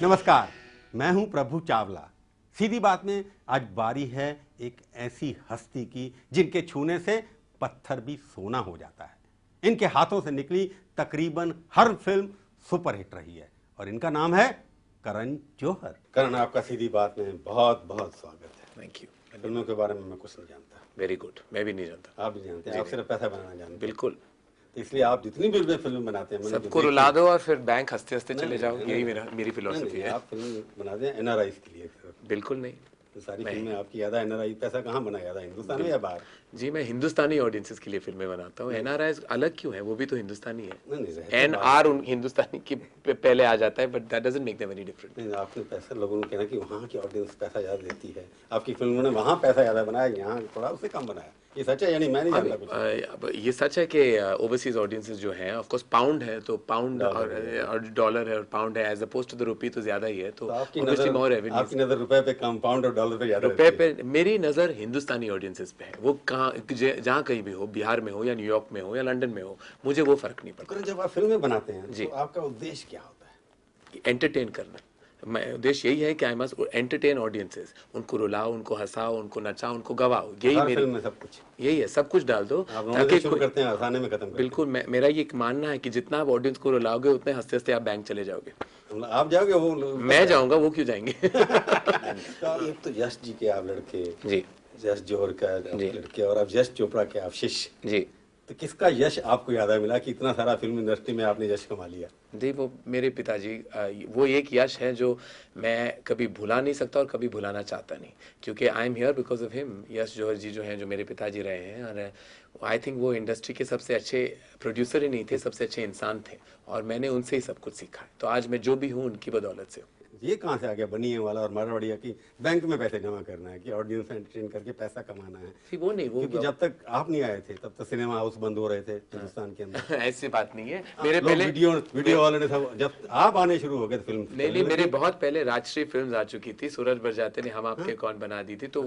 नमस्कार, मैं हूं प्रभु चावला। सीधी बात में आज बारी है एक ऐसी हस्ती की जिनके छूने से पत्थर भी सोना हो जाता है। इनके हाथों से निकली तकरीबन हर फिल्म सुपरहिट रही है और इनका नाम है करण जौहर। करण, आपका सीधी बात में बहुत बहुत स्वागत है। Thank you. फिल्मों के बारे में मैं कुछ नहीं जानता। Very good. मैं भी नहीं जानता। आप भी जानते हैं, आप सिर्फ पैसा बनाना जानते हैं। बिल्कुल। तो इसलिए आप जितनी भी फिल्म बनाते हैं सबको रुला दो और फिर बैंक हंसते हंसते चले जाओ, यही मेरी फिलोसफी है। आप फिल्म बनाते हैं एनआरआई के लिए? बिल्कुल नहीं। तो सारी फिल्में आपकी ज्यादा एनआरआई पैसा कहाँ बना, ज्यादा हिंदुस्तान में या बाहर? जी, मैं हिंदुस्तानी ऑडियंसेस के लिए फिल्में बनाता हूँ। एनआरआई अलग क्यों है? वो भी तो हिंदुस्तानी है। एनआर हिंदुस्तानी की पहले आ जाता है, but that doesn't make them any different. नहीं, आपने पैसा, लोगों ने कहना कि वहाँ की ऑडियंस पैसा ज्यादा देती है, आपकी फिल्मों ने वहाँ पैसा ज्यादा बनाया, यहाँ थोड़ा उससे कम बनाया। ये सच है? यानी मैं नहीं जानता कुछ। अब ये सच है कि ओवरसीज ऑडियंसेस जो हैं, ऑफ कोर्स पाउंड है, तो पाउंड और डॉलर है और पाउंड है, as oppose to the rupee तो ज्यादा ही है। तो आपकी नजर रुपए पे कम, पाउंड और डॉलर पे ज्यादा? रुपए पे मेरी नजर हिंदुस्तानी ऑडियंसेस पे है। वो कहाँ जहाँ कहीं भी हो, बिहार में हो या न्यूयॉर्क में हो या लंदन में हो, मुझे वो फर्क नहीं पड़ता। जब आप फिल्में बनाते हैं तो आपका उद्देश्य क्या होता है? एंटरटेन करना। मैं उद्देश्य यही है कि आई मस्ट एंटरटेन ऑडियंसेस। उनको रुलाओ, उनको हंसाओ, उनको नचाओ, उनको गवाओ। यही मेरी फिल्म में सब कुछ यही है। सब कुछ डाल दो ताकि शुरू करते हैं, हंसाने में खत्म करते हैं। बिल्कुल। मेरा ये मानना है कि जितना आप ऑडियंस को रुलाओगे उतने हंसते हंसते आप बैंक चले जाओगे। आप जाओगे? वो मैं जाऊंगा, वो क्यों जाएंगे? तो एक तो यश जी के आप लड़के, जी, यश जौहर का लड़के, और अब यश चोपड़ा के आप शिष्य। जी। तो किसका यश आपको ज्यादा मिला कि इतना सारा फिल्म इंडस्ट्री में आपने यश कमा लिया? जी, वो मेरे पिताजी, वो एक यश है जो मैं कभी भुला नहीं सकता और कभी भुलाना चाहता नहीं, क्योंकि I am here because of him. Yash Johar ji जो हैं, जो मेरे पिताजी रहे हैं, और आई थिंक वो इंडस्ट्री के सबसे अच्छे प्रोड्यूसर ही नहीं थे, सबसे अच्छे इंसान थे, और मैंने उनसे ही सब कुछ सीखा है। तो आज मैं जो भी हूँ उनकी बदौलत से। ये कहाँ से आ गया बनिए वाला और मारवाड़िया की बैंक में पैसे जमा करना है कि ऑडियंस एंटरटेन करके पैसा कमाना है? वो नहीं, वो क्योंकि जब तक आप नहीं आए थे तब तक सिनेमा हाउस बंद हो रहे थे हिंदुस्तान के अंदर। ऐसी बात नहीं है। मेरे पहले वीडियो वालों ने सब, जब आप आने शुरू हो गए फिल्म नहीं, मेरे बहुत पहले राजश्री फिल्म आ चुकी थी। सूरज बरजाते ने हम आपके कौन बना दी थी। तो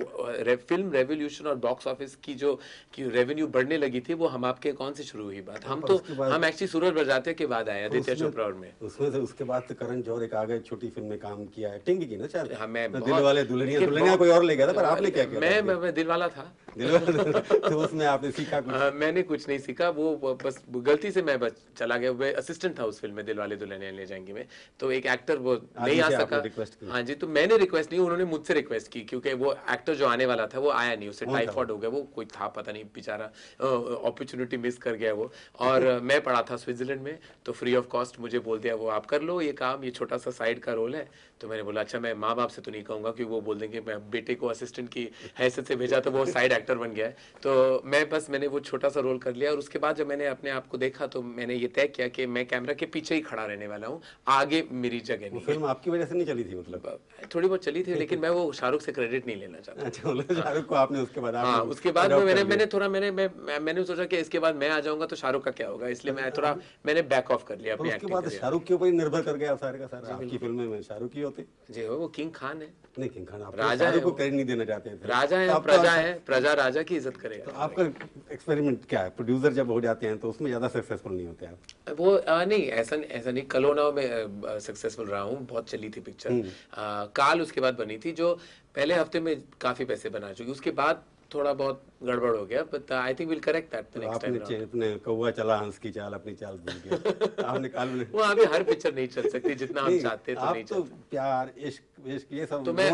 फिल्म रेवोल्यूशन और बॉक्स ऑफिस की जो रेवेन्यू बढ़ने लगी थी, वो हम आपके कौन से शुरू हुई बात। हम एक्चुअली सूरज बरजाते के बाद आए, आदित्य चोपड़ा और में। उसमें से उसके बाद तो करण जौहर एक आ गए, छोटी फिल्म में काम किया, एक्टिंग की ना शायद। हाँ, मैं दिल वाले दुल्हनिया कोई और ले गया था, पर आपने क्या किया? मैं दिल वाला था। तो उसमें आपने सीखा कुछ? मैंने कुछ नहीं सीखा। वो बस गलती से मैं बस चला गया। मैं असिस्टेंट था उस फिल्म में, दिल वाले दुल्हनिया ले जाएंगे में। तो एक एक्टर वो नहीं आ सका। हाँ जी, तो मैंने रिक्वेस्ट नहीं, उन्होंने मुझसे रिक्वेस्ट की, क्योंकि वो एक्टर जो आने वाला था वो आया नहीं, उसे टाइफाइड हो गया, वो कोई था पता नहीं, बेचारा अपॉर्चुनिटी मिस कर गया वो। और मैं पढ़ा था स्विट्जरलैंड में, तो फ्री ऑफ कॉस्ट मुझे बोल दिया वो आप कर लो ये काम, ये छोटा सा साइड का रोल है। तो मैंने बोला अच्छा, मैं माँ बाप से तो नहीं कहूँगा कि वो बोल देंगे मैं बेटे को असिस्टेंट की हैसियत से भेजा तो वो साइड एक्टर बन गया है। तो मैंने वो छोटा सा रोल कर लिया, और उसके बाद जब मैंने अपने आप को देखा तो मैंने ये तय किया कि मैं कैमरा के पीछे ही खड़ा रहने वाला हूँ, आगे मेरी जगह नहीं। फिल्म आपकी वजह से नहीं चली थी? मतलब थोड़ी बहुत चली थी, लेकिन मैं वो शाहरुख से क्रेडिट नहीं लेना चाहता। अच्छा, शाहरुख को आपने उसके बाद? हाँ, उसके बाद मैंने सोचा कि इसके बाद मैं आ जाऊंगा तो शाहरुख का क्या होगा, इसलिए मैंने बैक ऑफ कर लिया अपनी एक्टिंग। उसके बाद शाहरुख के ऊपर ही निर्भर कर गया सारे का सारा। आपकी फिल्में में शाहरुख ही होते? जी, वो किंग खान है। नहीं, किंग खान आप राजा है, को क्रेडिट नहीं देना चाहते थे। राजा है, प्रजा है, प्रजा राजा की इज्जत करेगा। तो आपका एक्सपेरिमेंट क्या है? प्रोड्यूसर जब हो जाते हैं तो उसमें ज्यादा सक्सेसफुल नहीं होते आप? वो नहीं, ऐसा नहीं। कलोनाव में सक्सेसफुल रहा हूँ, बहुत चली थी पिक्चर। काल उसके बाद बनी थी, जो पहले हफ्ते में काफी पैसे बना चुकी, उसके बाद थोड़ा बहुत गड़बड़ हो गया, but I think will correct that the next time. आपने अपने कौवा चला हंस की चाल, अपनी चाल भूल गया। आपने काल में वो अभी हर पिक्चर नहीं चल सकती जितना हम चाहते, तो नहीं चलती। प्यार, इश्क ये सब तो मैं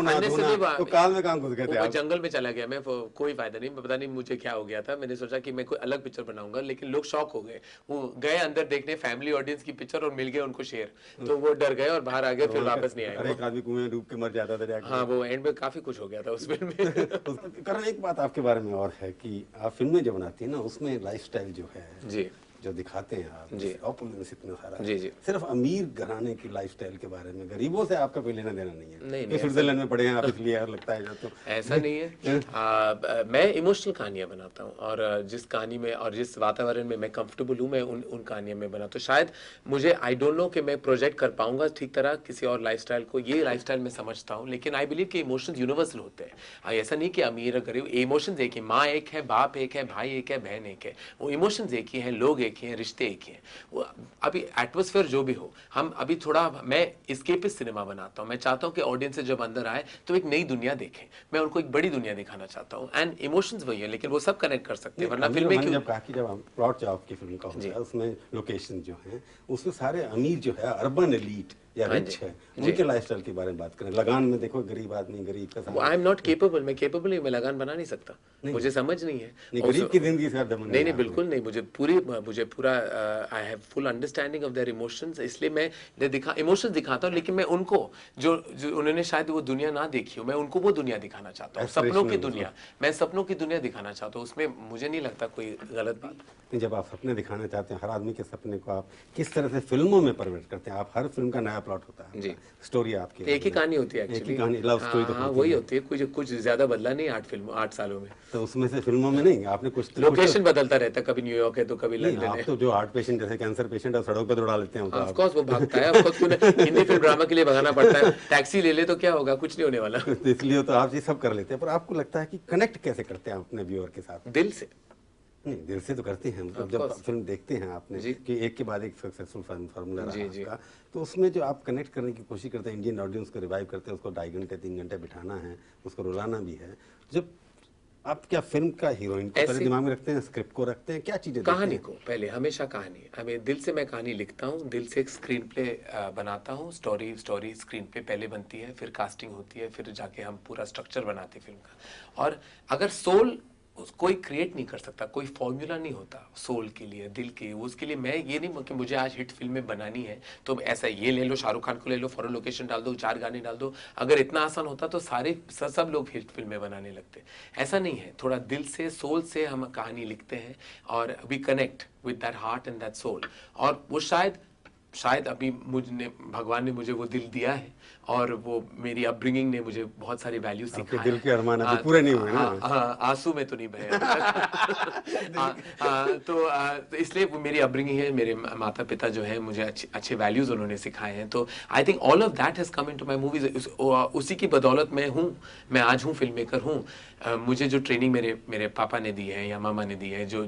तो काल में कहाँ घुस गए थे आप? जंगल में चला गया मैं, कोई फायदा नहीं। पता नहीं मुझे क्या हो गया था। मैंने सोचा कि मैं कोई अलग पिक्चर बनाऊंगा, लेकिन लोग शॉक हो गए। वो गए अंदर देखने फैमिली ऑडियंस की पिक्चर और मिल गए उनको शेर, तो वो डर गए और बाहर आ गए, फिर वापस नहीं आए। एक आदमी कुएं में डूब के मर जाता था। हाँ, वो एंड में काफी कुछ हो गया था उस फिल्म में। करण, एक बात आपके बारे में और है कि आप फिल्में जो बनाती है ना, उसमें लाइफस्टाइल जो है जी, जो दिखाते हैं आप, ऑपुलेंस इतना सारा, जी जी, सिर्फ अमीर घराने की लाइफस्टाइल के बारे में, गरीबों से आपका कोई लेना देना नहीं है। नहीं, स्विट्जरलैंड में पढ़े हैं आप, इसलिए यार लगता है तो ऐसा नहीं है। मैं इमोशनल कहानियां बनाता हूँ, और जिस कहानी में और जिस वातावरण में मैं कंफर्टेबल हूँ, मैं उन कहानियों में बनाता हूँ। शायद मुझे आई डोंट नो कि मैं प्रोजेक्ट कर पाऊंगा ठीक तरह किसी और लाइफस्टाइल को। ये लाइफस्टाइल मैं समझता हूँ, लेकिन आई बिलीव कि इमोशंस यूनिवर्सल होते हैं। ऐसा नहीं कि अमीर और गरीब, इमोशंस एक ही, माँ एक है, बाप एक है, भाई एक है, बहन एक है, वो इमोशंस एक ही हैं, लोग एक ही हैं, रिश्ते एक ही हैं। वो अभी एटमॉस्फेयर जो भी हो, हम अभी थोड़ा, मैं एस्केपिस्ट सिनेमा बनाता हूँ। मैं चाहता हूँ कि ऑडियंस से जब अंदर आए तो एक नई दुनिया देखें, मैं उनको एक बड़ी दुनिया दिखाना चाहता हूँ। एंड इमोशंस वही है, लेकिन वो सब कनेक्ट कर सकते हैं, वरना फिल्में क्यों। जब कहा कि जब प्लॉट जो आपकी फिल्म का होता है उसमें लोकेशन जो है उसमें सारे अमीर जो है, अर्बन एलीट या रिच है, उनके लाइफस्टाइल के बारे में बात करें। लगान में देखो गरीब आदमी, गरीब का सारा, आई एम नॉट केपेबल, मैं केपेबल नहीं, मैं लगान बना नहीं सकता, मुझे समझ नहीं है। गरीब की जिंदगी से दमन नहीं, बिल्कुल नहीं, मुझे पूरा I have full understanding of their emotions, इसलिए मैं इमोशंस दिखाता हूँ, लेकिन मैं उनको जो उन्होंने शायद वो दुनिया ना देखी हो, मैं उनको वो दुनिया दिखाना चाहता हूँ, सपनों की दुनिया, मैं सपनों की दुनिया दिखाना चाहता हूँ। उसमें मुझे नहीं लगता कोई गलत बात। जब आप सपने दिखाना चाहते हैं, हर आदमी के सपने को आप किस तरह से फिल्मों में परवर्ट करते हैं? आप हर फिल्म का नया प्लॉट होता है, स्टोरी आपकी एक ही कहानी होती है एक ही कहानी, लव स्टोरी तो हाँ, वही होती है, कुछ ज्यादा बदला नहीं 8 सालों में। तो उसमें से फिल्मों में नहीं, आपने कुछ लोकेशन बदलता रहता है, कभी न्यूयॉर्क है तो कभी लंदन है। आप तो जो हार्ट पेशेंट जैसे कैंसर पेशेंट है सड़क पे दौड़ा लेते हैं, ऑफ कोर्स वो भागता है, of course Hindi film drama के लिए भगाना पड़ता है, टैक्सी ले ले तो क्या होगा, कुछ नहीं होने वाला। तो इसलिए तो आप ये सब कर लेते हैं। पर आपको लगता है कि कनेक्ट कैसे करते हैं अपने व्यूअर के साथ? दिल से। नहीं, दिल से तो करते हैं, मतलब जब फिल्म देखते हैं आपने कि एक के बाद एक सक्सेसफुल फार्मूला रहा आपका, तो उसमें जो आप कनेक्ट करने की कोशिश करते हैं, इंडियन ऑडियंस को रिवाइव करते हैं, उसको 2.5 घंटे 3 घंटे बिठाना है, उसको रुलाना भी है। जब आप क्या फिल्म का हीरोइन को पहले दिमाग में रखते हैं, स्क्रिप्ट को रखते हैं, क्या चीजें? कहानी को पहले, हमेशा कहानी, हमें दिल से मैं कहानी लिखता हूँ, दिल से एक स्क्रीन प्ले बनाता हूँ, स्टोरी स्क्रीन प्ले पहले बनती है, फिर कास्टिंग होती है, फिर जाके हम पूरा स्ट्रक्चर बनाते हैं फिल्म का। और अगर सोल कोई क्रिएट नहीं कर सकता, कोई फॉर्मूला नहीं होता सोल के लिए, दिल के, उसके लिए मैं ये नहीं कि मुझे आज हिट फिल्में बनानी है तो ऐसा ये ले लो, शाहरुख खान को ले लो, फॉरेन लोकेशन डाल दो, 4 गाने डाल दो। अगर इतना आसान होता तो सब लोग हिट फिल्में बनाने लगते। ऐसा नहीं है, थोड़ा दिल से, सोल से हम कहानी लिखते हैं और we connect with that heart and that soul. और वो शायद अभी भगवान ने मुझे वो दिल दिया है और वो मेरी अपब्रिंगिंग ने मुझे बहुत सारी वैल्यूज सिखाई। दिल के अरमान अभी पूरे नहीं हुए ना? आंसू में तो नहीं बहे तो इसलिए वो मेरी अपब्रिंगिंग है, मेरे माता पिता जो है मुझे अच्छे वैल्यूज उन्होंने सिखाए हैं। तो I think all of that has come into my movies. उसी की बदौलत मैं आज हूँ, फिल्म मेकर हूँ। मुझे जो ट्रेनिंग मेरे पापा ने दी है या मामा ने दी है, जो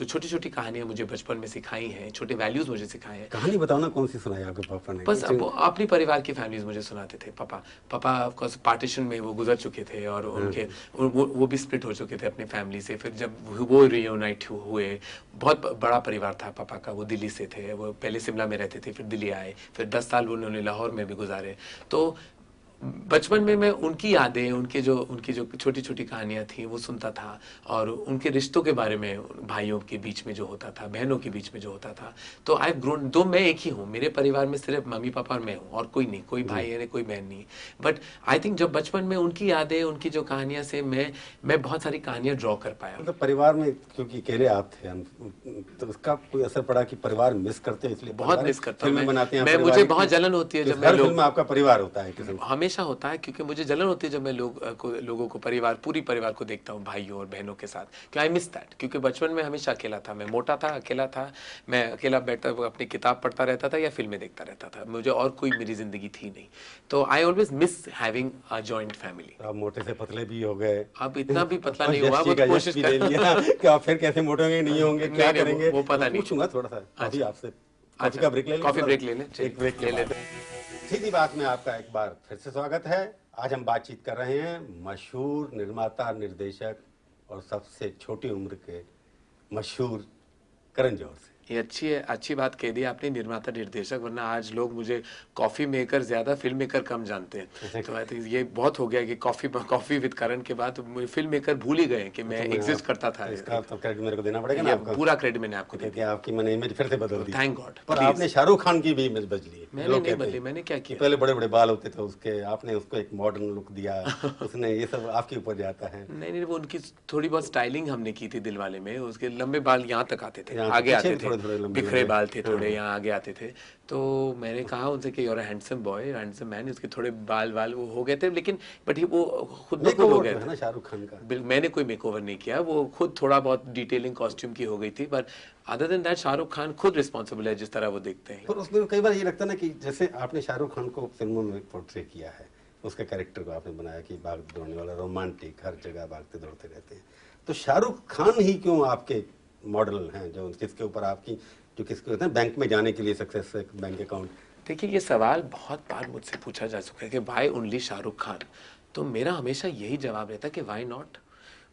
छोटी छोटी कहानियां मुझे बचपन में सिखाई हैं, छोटे वैल्यूज मुझे सिखाए हैं। कहानी बताओ ना, कौन सी सुनाई आपके पापा ने? बस अपनी परिवार की फैमिलीज मुझे सुनाते थे। पापा ऑफ कोर्स पार्टीशन में वो गुजर चुके थे और उनके वो भी स्प्लिट हो चुके थे अपनी फैमिली से। फिर जब वो रियूनाइट हुए, बहुत बड़ा परिवार था पापा का, वो दिल्ली से थे, वो पहले शिमला में रहते थे, फिर दिल्ली आए, फिर 10 साल उन्होंने लाहौर में भी गुजारे। तो बचपन में मैं उनकी यादें, उनकी जो छोटी छोटी कहानियां थी वो सुनता था और उनके रिश्तों के बारे में, भाइयों के बीच में जो होता था, बहनों के बीच में जो होता था। तो आई ग्रोन, दो मैं एक ही हूँ, मेरे परिवार में सिर्फ मम्मी पापा और मैं हूँ और कोई नहीं, कोई भाई है कोई बहन नहीं। बट आई थिंक जब बचपन में उनकी यादें, उनकी जो कहानियां से मैं बहुत सारी कहानियां ड्रॉ कर पाया। मतलब परिवार में क्योंकि अकेले आप थे तो उसका कोई असर पड़ा कि परिवार मिस करते हैं? इसलिए बहुत मिस करता हूँ मैं, मुझे बहुत जलन होती है जब मैं लोग, आपका परिवार होता है हमेशा होता है, क्योंकि मुझे जलन होती है जब मैं लोगों को पूरी परिवार को देखता हूँ भाइयों और बहनों के साथ, कि आई मिस दैट। क्योंकि बचपन में हमेशा अकेला था, मैं मोटा था, अकेला था, मैं अकेला बैठता अपनी किताब पढ़ता रहता था या फिल्में देखता रहता था, मुझे और कोई मेरी जिंदगी थी नहीं। तो I always miss having a joint family. आप मोटे से पतले भी हो गए, अब इतना भी पतला नहीं हुआ, वो कोशिश कर लिया कि आप फिर कैसे मोटे होंगे, नहीं होंगे, क्या करेंगे वो पता नहीं। पूछूंगा थोड़ा सा अभी आपसे। कॉफी का ब्रेक ले लें? कॉफी ब्रेक ले लें, एक ब्रेक ले लेते हैं। सीधी बात में आपका एक बार फिर से स्वागत है। आज हम बातचीत कर रहे हैं मशहूर निर्माता, निर्देशक और सबसे छोटी उम्र के मशहूर करण जौहर से। ये अच्छी बात कह दी आपने, निर्माता निर्देशक, वरना आज लोग मुझे कॉफी मेकर ज्यादा, फिल्म मेकर कम जानते हैं। तो आई थिंक ये बहुत हो गया कि कॉफी विद करण के बाद फिल्म मेकर भूल ही गए कि मैं एग्जिस्ट करता था। इसका तो क्रेडिट मेरे को देना पड़ेगा ना, आपका पूरा क्रेडिट मैंने आपको दिया। आपकी मैंने इमेज फिर से बदल दी, थैंक गॉड। पर आपने शाहरुख खान की भी इमेज बदली है। मैंने नहीं बदली, मैंने क्या किया? पहले बड़े बड़े बाल होते थे उसके, आपने उसको एक मॉडर्न लुक दिया, उसने ये सब आपके ऊपर जाता है। नहीं, वो उनकी थोड़ी बहुत स्टाइलिंग हमने की थी दिलवाले में, उसके लंबे बाल यहाँ तक आते थे, आगे आते थे, बिखरे बाल थे थोड़े, यहाँ आगे आते थे। तो मैंने कहा उनसे कि you're handsome boy, handsome man. उसके थोड़े बाल वो हो गए थे, लेकिन बट वो खुद हो गए थे ना शाहरुख खान का। मैंने कोई मेकओवर नहीं किया, वो खुद थोड़ा बहुत डिटेलिंग कॉस्ट्यूम की हो गई थी, but other than that Shahrukh Khan खुद रिस्पॉन्सिबल है जिस तरह वो देखते हैं। पर उसमें कई बार ये लगता है ना कि जैसे आपने शाहरुख खान को फिल्मों में पोर्ट्रे किया है, उसके कैरेक्टर को आपने बनाया कि भाग दौड़ने वाला, रोमांटिक, हर जगह भागते दौड़ते रहते हैं, तो शाहरुख खान ही क्यों आपके मॉडल हैं जो जिसके ऊपर आपकी जो किसके होते हैं बैंक में जाने के लिए सक्सेस बैंक अकाउंट? देखिए, ये सवाल बहुत बार मुझसे पूछा जा चुका है कि वाई ओनली शाहरुख खान। तो मेरा हमेशा यही जवाब रहता है कि वाई नॉट।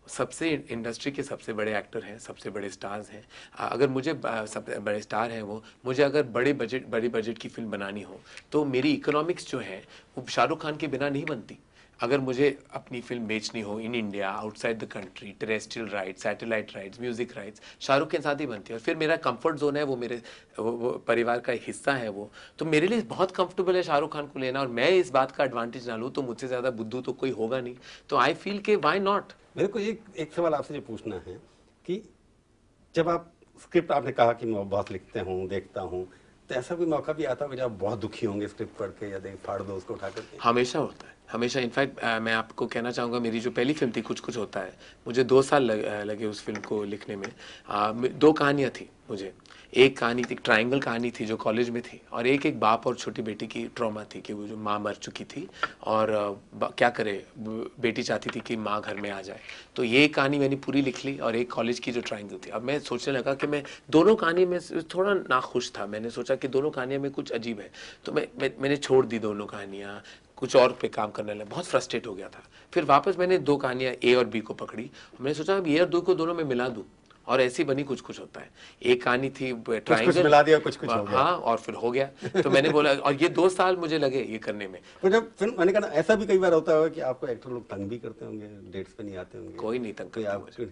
सबसे इंडस्ट्री के सबसे बड़े एक्टर हैं, सबसे बड़े स्टार्स हैं। अगर मुझे सब बड़े स्टार हैं वो, मुझे अगर बड़ी बजट की फिल्म बनानी हो तो मेरी इकोनॉमिक्स जो है वो शाहरुख खान के बिना नहीं बनती। अगर मुझे अपनी फिल्म बेचनी हो in India, outside the country, terrestrial rights, satellite rights, music rights, Shahrukh के साथ ही बनती है। और फिर मेरा कंफर्ट जोन है, वो मेरे वो परिवार का हिस्सा है वो, तो मेरे लिए बहुत कंफर्टेबल है शाहरुख खान को लेना। और मैं इस बात का एडवांटेज ना लूँ तो मुझसे ज़्यादा बुद्धू तो कोई होगा नहीं। तो आई फील के वाई नॉट। मेरे को एक सवाल आपसे जो पूछना है कि जब आप स्क्रिप्ट, आपने कहा कि मैं बहुत लिखते हूँ, देखता हूँ, तो ऐसा कोई मौका भी आता होगा जब आप बहुत दुखी होंगे स्क्रिप्ट पढ़ के, या देख फाड़ दो उसको उठा करके? हमेशा होता है, हमेशा। इनफैक्ट मैं आपको कहना चाहूँगा, मेरी जो पहली फिल्म थी कुछ कुछ होता है, मुझे 2 साल लगे उस फिल्म को लिखने में। 2 कहानियाँ थी मुझे। एक कहानी थी, ट्रायंगल कहानी थी जो कॉलेज में थी, और एक बाप और छोटी बेटी की ट्रॉमा थी कि वो जो माँ मर चुकी थी और क्या करे, बेटी चाहती थी कि माँ घर में आ जाए। तो ये कहानी मैंने पूरी लिख ली, और एक कॉलेज की जो ट्रायंगल थी। अब मैं सोचने लगा कि मैं दोनों कहानी में थोड़ा नाखुश था। मैंने सोचा कि दोनों कहानियाँ में कुछ अजीब है, तो मैंने छोड़ दी दोनों कहानियाँ, कुछ और पे काम करने लगा। बहुत फ्रस्ट्रेट हो गया था। फिर वापस मैंने 2 कहानियाँ ए और बी को पकड़ी। मैंने सोचा अब ए और 2 को दोनों में मिला दूँ, और ऐसी बनी कुछ कुछ होता है। एक कहानी थी कुछ मिला दिया, कुछ कुछ हो गया। हाँ, और फिर हो गया। तो मैंने बोला, और ये 2 साल मुझे लगे ये करने में। तो जब फिल्म, मैंने कहा ऐसा भी कई बार होता होगा कि आपको एक्टर लोग तंग भी करते होंगे, डेट्स पे नहीं आते होंगे? कोई नहीं तंग करता मुझे।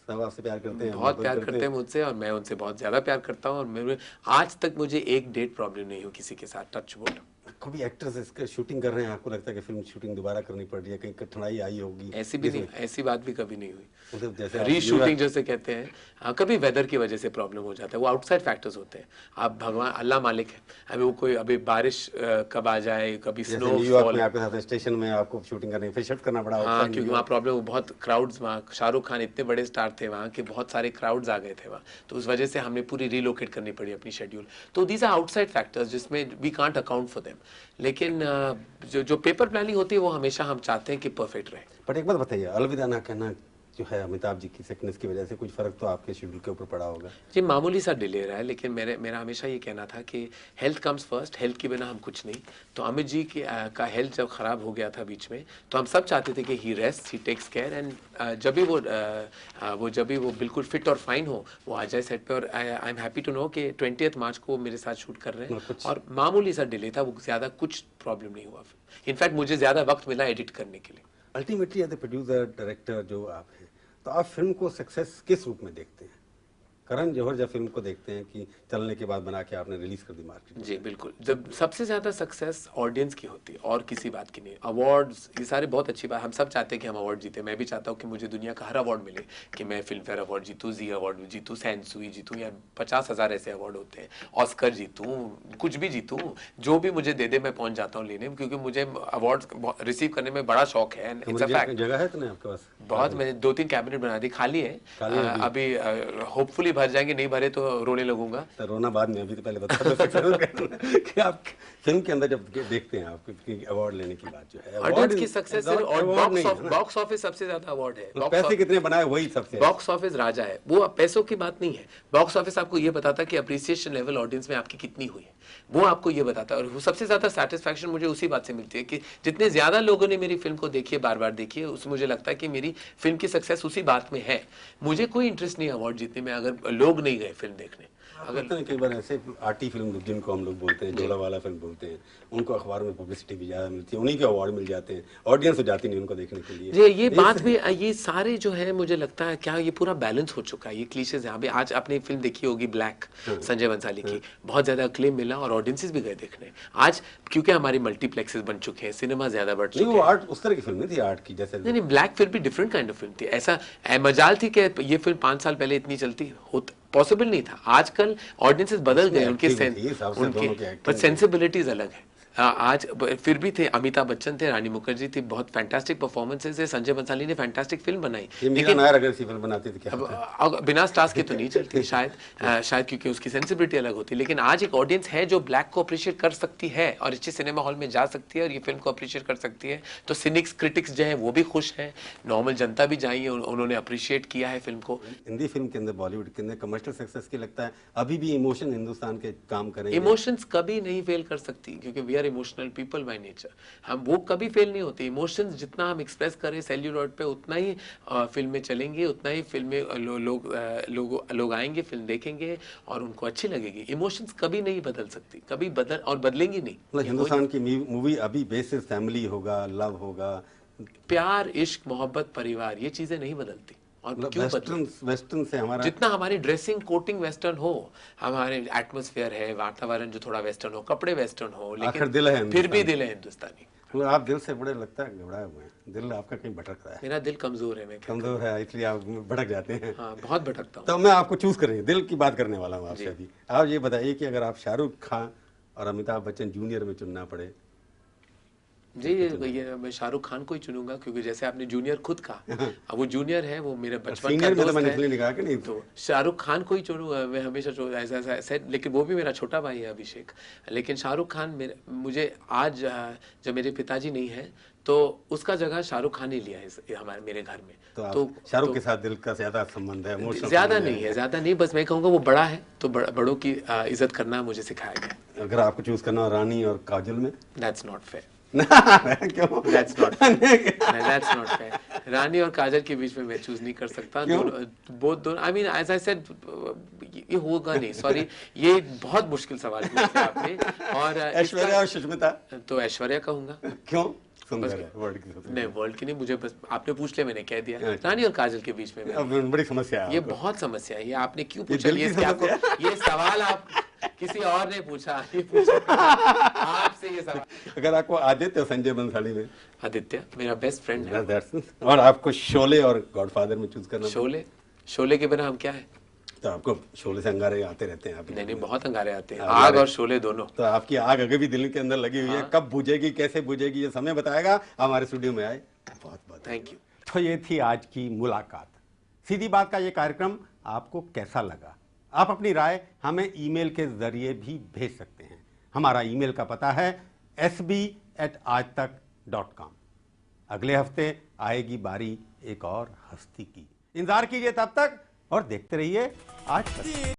सब आपसे प्यार करते हैं, बहुत प्यार करते हैं मुझसे, और मैं उनसे बहुत ज्यादा प्यार करता हूँ। और मेरे आज तक मुझे एक डेट प्रॉब्लम नहीं हुई किसी के साथ, टच वुड। कभी एक्टर्स इसके शूटिंग कर रहे हैं, आपको लगता है कि फिल्म शूटिंग दोबारा करनी पड़ रही है, कहीं कठिनाई आई होगी? ऐसी भी नहीं, ऐसी बात भी कभी नहीं हुई। मतलब जैसे रीशूटिंग जैसे कहते हैं, कभी वेदर की वजह से प्रॉब्लम हो जाता है, वो आउटसाइड फैक्टर्स होते हैं। आप भगवान अल्लाह मालिक है, अभी वो कोई अभी बारिश कब आ जाए, कभी स्नो फॉल। आपके साथ स्टेशन में आपको शूटिंग करनी, फिर शिफ्ट करना पड़ा। हाँ, क्योंकि वहाँ प्रॉब्लम, बहुत क्राउड्स, वहाँ शाहरुख खान इतने बड़े स्टार थे वहाँ के, बहुत सारे क्राउड्स आ गए थे वहाँ, तो उस वजह से हमने पूरी रीलोकेट करनी पड़ी अपनी शेड्यूल। तो दीज आर आउटसाइड फैक्टर्स जिसमें we can't account for them. लेकिन जो पेपर प्लानिंग होती है वो हमेशा हम चाहते हैं कि परफेक्ट रहे। बट एक बात बताइए, अलविदा ना कहना जो है अमिताभ जी की सिकनेस की वजह से कुछ फर्क तो आपके शेड्यूल के ऊपर पड़ा होगा? जी, मामूली सा डिले रहा है, लेकिन मेरा हमेशा ये कहना था कि हेल्थ कम्स फर्स्ट, हेल्थ के बिना हम कुछ नहीं। तो अमित जी का हेल्थ जब ख़राब हो गया था बीच में, तो हम सब चाहते थे कि he rest, he takes care, and जब भी वो बिल्कुल फिट और फाइन हो, वो आ जाए सेट पे। और I am happy to know कि 20 मार्च को वो मेरे साथ शूट कर रहे हैं, और मामूली सा डिले था, वो ज़्यादा कुछ प्रॉब्लम नहीं हुआ। इनफैक्ट मुझे ज़्यादा वक्त मिला एडिट करने के लिए। Ultimately as a producer, director जो आप हैं, तो आप फिल्म को सक्सेस किस रूप में देखते हैं? करण जौहर जब फिल्म को देखते हैं कि चलने के बाद बना के आपने रिलीज कर दी मार्केट में, जी बिल्कुल, जब सबसे ज़्यादा सक्सेस ऑडियंस की होती है और किसी बात की नहीं। अवार्ड्स, ये सारे बहुत अच्छी बात, हम सब चाहते हैं कि हम अवार्ड जीते। मैं भी चाहता हूँ कि मुझे दुनिया का हर अवार्ड मिले, कि मैं फिल्म फेयर अवार्ड जीतूँ, जी अवार्ड जीतूँ, सैनसुई जीतूँ, या 50,000 ऐसे अवार्ड होते हैं, ऑस्कर जीतूँ, कुछ भी जीतूँ, जो भी मुझे दे दे मैं पहुँच जाता हूँ लेने, क्योंकि मुझे अवार्ड रिसीव करने में बड़ा शौक है। जगह है इतने आपके पास? बहुत, मैंने 2-3 कैबिनेट बना दी, खाली है अभी, होपफुली भर जाएंगे, नहीं भरे तो रोने लगूंगा। तो रोना बाद में, अभी तो पहले बता दो कि आप फिल्म के अंदर जब देखते हैं आपके अवार्ड लेने की बात जो है, ऑडियंस की सक्सेस और बॉक्स ऑफिस सबसे ज्यादा अवार्ड है। तो पैसे कितने बनाए वही सबसे, बॉक्स ऑफिस राजा है, वो पैसों की बात नहीं है। बॉक्स ऑफिस आपको ये बताता है कि अप्रिसिएशन लेवल ऑडियंस में आपकी कितनी हुई है, वो आपको ये बताता है। और वो सबसे ज्यादा सेटिस्फैक्शन मुझे उसी बात से मिलती है कि जितने ज्यादा लोगों ने मेरी फिल्म को देखी है, बार बार देखी है, उसमें मुझे लगता है कि मेरी फिल्म की सक्सेस उसी बात में है। मुझे कोई इंटरेस्ट नहीं है अवार्ड जीतने में अगर लोग नहीं गए फिल्म देखने। अगर कई बार ऐसे आर्टी फिल्म जिनको हम लोग बोलते हैं, जोड़ा वाला फिल्म बोलते हैं, उनको अखबार में पब्लिसिटी भी ज़्यादा मिलती है, उन्हीं के अवार्ड मिल जाते हैं, ऑडियंस हो जाती नहीं उनको देखने के लिए। जी, ये बात भी, ये सारे जो है मुझे लगता है क्या ये पूरा बैलेंस हो चुका है, ये क्लीशेज हैं। अभी आज आपने फिल्म देखी होगी ब्लैक, संजय बंसाली की, बहुत ज़्यादा अक्लेम मिला और ऑडियंसेस भी गए देखने। आज क्योंकि हमारी मल्टीप्लेक्सेस बन चुके हैं, सिनेमा ज़्यादा बढ़ चुके हैं। वो आर्ट उस तरह की फिल्म नहीं थी, आर्ट की जैसे नहीं, ब्लैक फिल्म भी डिफरेंट काइंड ऑफ फिल्म थी। ऐसा मजाल थी कि ये फिल्म 5 साल पहले इतनी चलती पॉसिबल नहीं था। आजकल ऑडियंसेस बदल गए, उनके पर सेंसिबिलिटीज अलग है। आज फिर भी थे, अमिताभ बच्चन थे, रानी मुखर्जी थी, बहुत फैंटास्टिक परफॉर्मेंसेज है, संजय बंसाली ने फैंटास्टिक फिल्म बनाई। लेकिन नायर अगर फिल्म बनाती तो क्या होता? बिना स्टार्स के तो नहीं चलती शायद क्योंकि उसकी सेंसिबिलिटी अलग होती है। लेकिन आज एक ऑडियंस है जो ब्लैक को अप्रिशिएट कर सकती है और अच्छे सिनेमा हॉल में जा सकती है और ये फिल्म को अप्रिशिएट कर सकती है। तो सिनिक्स क्रिटिक्स जो है वो भी खुश है, नॉर्मल जनता भी जाई है, उन्होंने अप्रिशिएट किया है फिल्म को। हिंदी फिल्म के अंदर, बॉलीवुड के अंदर कमर्शियल सक्सेस की लगता है अभी भी इमोशन हिंदुस्तान के काम करेंगे। इमोशंस कभी नहीं फेल कर सकती क्योंकि we are emotional people by nature. हम वो कभी फेल नहीं होते। इमोशंस जितना हम एक्सप्रेस करें सेल्यूलॉइड पे उतना ही फिल्में चलेंगी, उतना ही फिल्में लोग आएंगे, फिल्म देखेंगे और उनको अच्छी लगेगी। इमोशंस कभी नहीं बदल सकती, कभी बदलेंगी नहीं। मतलब हिंदुस्तान की मूवी अभी बेसिस फैमिली होगा, लव होगा, प्यार, इश्क, मोहब्बत, परिवार, ये चीजें नहीं बदलती। और क्यों वेस्टर्न से हमारा जितना हमारी ड्रेसिंग कोटिंग वेस्टर्न हो, हमारे एटमॉस्फेयर है, वातावरण जो थोड़ा वेस्टर्न हो, कपड़े वेस्टर्न हो, लेकिन दिल है फिर भी दिल है हिंदुस्तानी। मतलब आप दिल से बड़े लगता है घबराए हुए हैं, दिल आपका कहीं भटक रहा है। मेरा दिल कमजोर है, मैं कमजोर है इसलिए आप भटक जाते हैं। हाँ, बहुत भटकता हूँ। तो मैं आपको चूज करेंगे, दिल की बात करने वाला हूँ आपसे अभी। आप ये बताइए कि अगर आप शाहरुख खान और अमिताभ बच्चन जूनियर में चुनना पड़े? जी, ये मैं शाहरुख खान को ही चुनूंगा क्योंकि जैसे आपने जूनियर खुद कहा, अब वो जूनियर है, वो मेरे बचपन का दोस्त है, तो शाहरुख खान को ही चुनूंगा मैं हमेशा। ऐसा लेकिन वो भी मेरा छोटा भाई है अभिषेक। लेकिन शाहरुख खान मुझे आज जब मेरे पिताजी नहीं है तो उसका जगह शाहरुख खान ही लिया है हमारे मेरे घर में। तो शाहरुख के साथ दिल का ज्यादा संबंध है? ज्यादा नहीं, बस मैं कहूँगा वो बड़ा है तो बड़ों की इज्जत करना मुझे सिखाया गया। अगर आपको चूज करना हो रानी और काजल में? That's not fair. क्यों? That's not fair. रानी और काजल के बीच में मैं चूज नहीं कर सकता। दोनों I mean as I said ये होगा नहीं, सॉरी, ये बहुत मुश्किल सवाल पूछा आपने। और ऐश्वर्या और सुष्मिता? तो ऐश्वर्या कहूंगा। क्यों? नहीं, वर्ल्ड की नहीं, मुझे बस आपने पूछ लिया, मैंने कह दिया। रानी और काजल के बीच में बड़ी समस्या है। ये बहुत समस्या है। ये आपने क्यों पूछा? ये सवाल आप किसी और ने पूछा, ये पूछा आपसे ये सवाल। अगर आपको आदित्य और संजय बंसाली में? आदित्य मेरा बेस्ट फ्रेंड है। और आपको शोले और गॉडफादर में चूज करना? शोले के बिना हम क्या है? तो आपको शोले से अंगारे आते रहते हैं? नहीं, बहुत अंगारे आते हैं, आग और शोले दोनों। तो आपकी आग अगर भी दिल के अंदर लगी हुई है, कब बुझेगी, कैसे बुझेगी, ये समय बताएगा। हमारे स्टूडियो में आए, बहुत बहुत थैंक यू। तो ये थी आज की मुलाकात। सीधी बात का ये कार्यक्रम आपको कैसा लगा? आप अपनी राय हमें ईमेल के जरिए भी भेज सकते हैं। हमारा ईमेल का पता है sb@aajtak.com। अगले हफ्ते आएगी बारी एक और हस्ती की। इंतजार कीजिए तब तक और देखते रहिए आज तक।